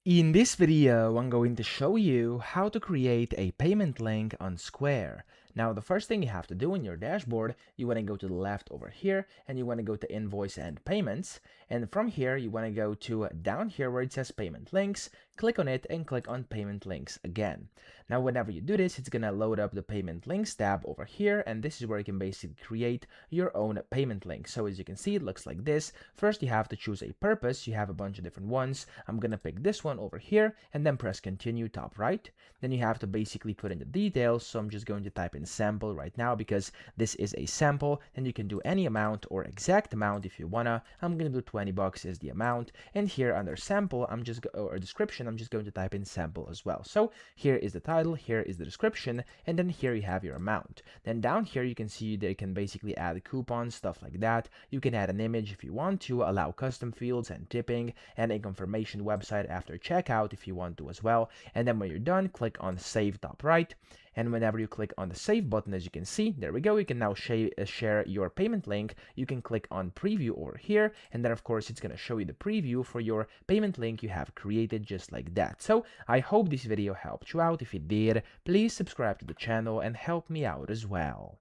In this video, I'm going to show you how to create a payment link on Square. Now, the first thing you have to do in your dashboard, you want to go to the left over here and you want to go to Invoice and Payments. And from here, you want to go to down here where it says Payment Links, click on it and click on Payment Links again. Now, whenever you do this, it's going to load up the Payment Links tab over here. And this is where you can basically create your own payment link. So as you can see, it looks like this. First, you have to choose a purpose. You have a bunch of different ones. I'm going to pick this one over here and then press continue top right. Then you have to basically put in the details. So I'm just going to type in sample right now because this is a sample, and you can do any amount or exact amount if you wanna. I'm gonna do 20 bucks is the amount, and here under sample or description I'm just going to type in sample as well. So here is the title, here is the description, and then here you have your amount. Then down here you can see that you can basically add coupons, stuff like that. You can add an image if you want to, allow custom fields and tipping, and a confirmation website after checkout if you want to as well. And then when you're done, click on save top right, and whenever you click on the save button, as you can see, there we go, you can now share your payment link. You can click on preview over here, and then of course it's going to show you the preview for your payment link you have created, just like that. So I hope this video helped you out. If it did, please subscribe to the channel and help me out as well.